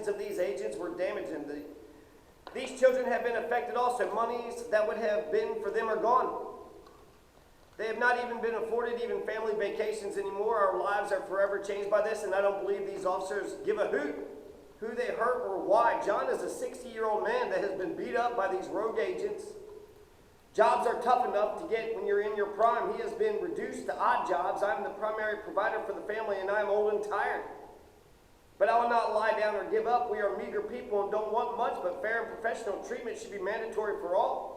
actions of these agents were damaging. These children have been affected also. Monies that would have been for them are gone. They have not even been afforded even family vacations anymore. Our lives are forever changed by this, and I don't believe these officers give a hoot who they hurt or why. John is a 60-year-old man that has been beat up by these rogue agents. Jobs are tough enough to get when you're in your prime. He has been reduced to odd jobs. I'm the primary provider for the family, and I'm old and tired. But I will not lie down or give up. We are meager people and don't want much, but fair and professional treatment should be mandatory for all.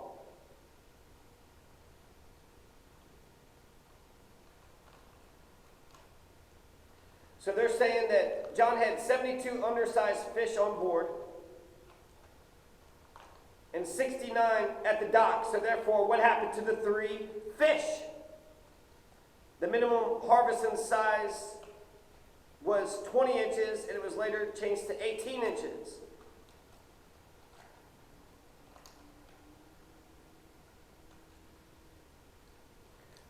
So they're saying that John had 72 undersized fish on board and 69 at the dock. So therefore, what happened to the 3 fish? The minimum harvesting size was 20 inches, and it was later changed to 18 inches.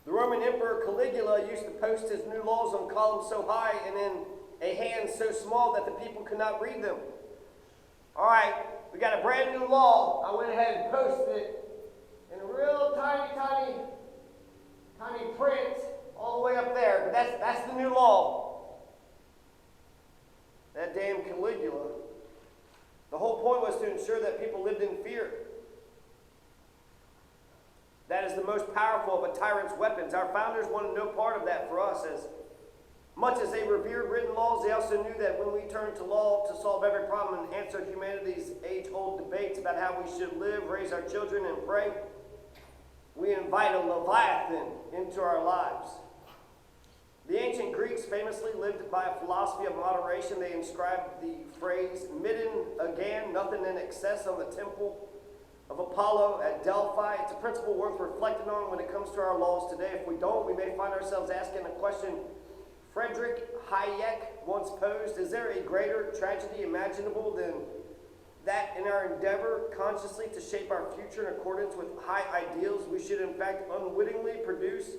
The Roman Emperor Caligula used to post his new laws on columns so high and in a hand so small that the people could not read them. All right, we got a brand new law. I went ahead and posted it in a real tiny print all the way up there. But that's the new law. That damn Caligula. The whole point was to ensure that people lived in fear. That is the most powerful of a tyrant's weapons. Our founders wanted no part of that for us. As much as they revered written laws, they also knew that when we turned to law to solve every problem and answer humanity's age-old debates about how we should live, raise our children, and pray, we invite a Leviathan into our lives. The ancient Greeks famously lived by a philosophy of moderation. They inscribed the phrase, midden again, nothing in excess, on the temple of Apollo at Delphi. It's a principle worth reflecting on when it comes to our laws today. If we don't, we may find ourselves asking a question Friedrich Hayek once posed: is there a greater tragedy imaginable than that in our endeavor consciously to shape our future in accordance with high ideals, we should in fact unwittingly produce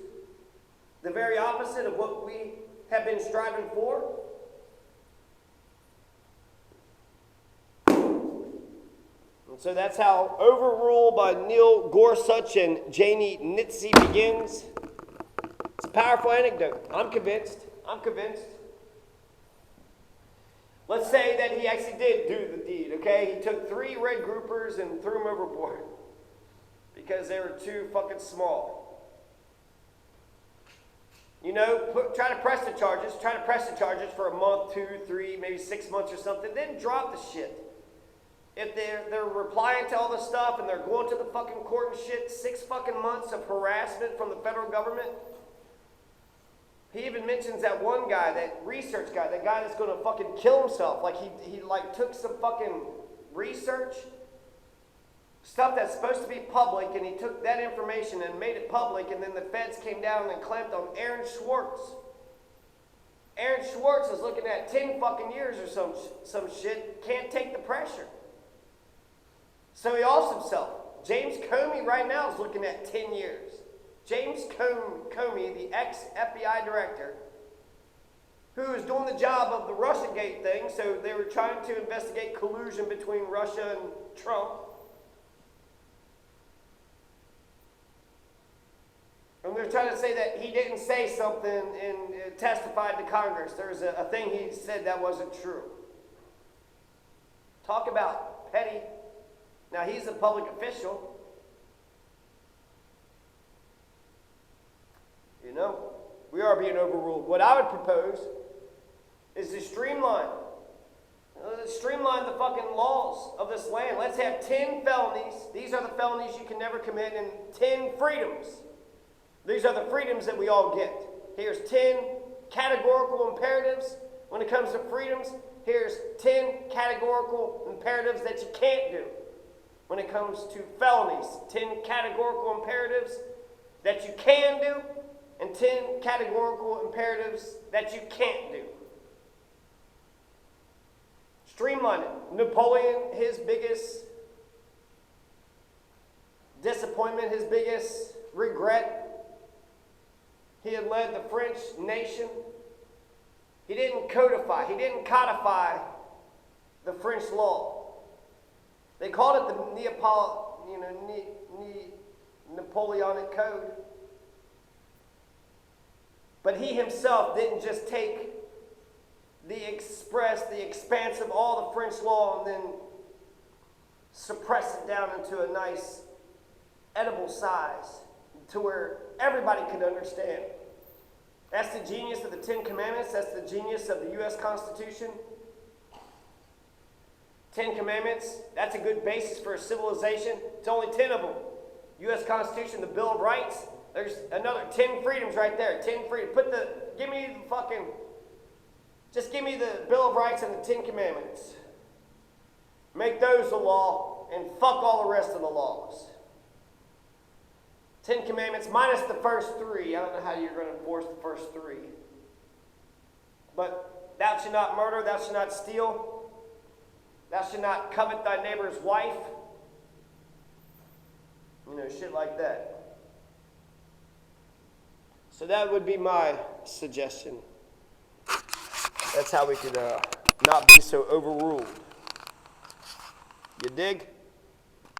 the very opposite of what we have been striving for? And so that's how Overrule by Neil Gorsuch and Janie Nitze begins. It's a powerful anecdote. I'm convinced. Let's say that he actually did do the deed, okay? He took 3 red groupers and threw them overboard because they were too fucking small. You know, try to press the charges for a month, 2, 3, maybe 6 months or something, then drop the shit. If they're replying to all this stuff and they're going to the fucking court and shit, 6 fucking months of harassment from the federal government. He even mentions that one guy, that research guy, that guy that's going to fucking kill himself. Like he like took some fucking research, stuff that's supposed to be public, and he took that information and made it public, and then the feds came down and clamped on Aaron Swartz. Aaron Swartz is looking at 10 fucking years or some shit, can't take the pressure. So he offs himself. James Comey right now is looking at 10 years. James Comey, the ex-FBI director, who is doing the job of the Russiagate thing, so they were trying to investigate collusion between Russia and Trump. And they're trying to say that he didn't say something and testified to Congress. There's a thing he said that wasn't true. Talk about petty. Now, he's a public official. You know, we are being overruled. What I would propose is to streamline the fucking laws of this land. Let's have 10 felonies. These are the felonies you can never commit, and 10 freedoms. These are the freedoms that we all get. Here's 10 categorical imperatives when it comes to freedoms. Here's 10 categorical imperatives that you can't do when it comes to felonies. 10 categorical imperatives that you can do, and 10 categorical imperatives that you can't do. Streamline it. Napoleon, his biggest disappointment, his biggest regret, he had led the French nation. He didn't codify, he didn't codify the French law. They called it the Napoleonic Code. But he himself didn't just take the expanse of all the French law and then suppress it down into a nice edible size to where everybody could understand. That's the genius of the Ten Commandments. That's the genius of the U.S. Constitution. 10 Commandments, that's a good basis for a civilization. It's only 10 of them. U.S. Constitution, the Bill of Rights, there's another 10 freedoms right there. 10 freedoms. Just give me the Bill of Rights and the 10 Commandments. Make those the law and fuck all the rest of the laws. 10 Commandments minus the first 3. I don't know how you're going to enforce the first 3. But thou shalt not murder, thou shalt not steal, thou shalt not covet thy neighbor's wife. Shit like that. So that would be my suggestion. That's how we could not be so overruled. You dig?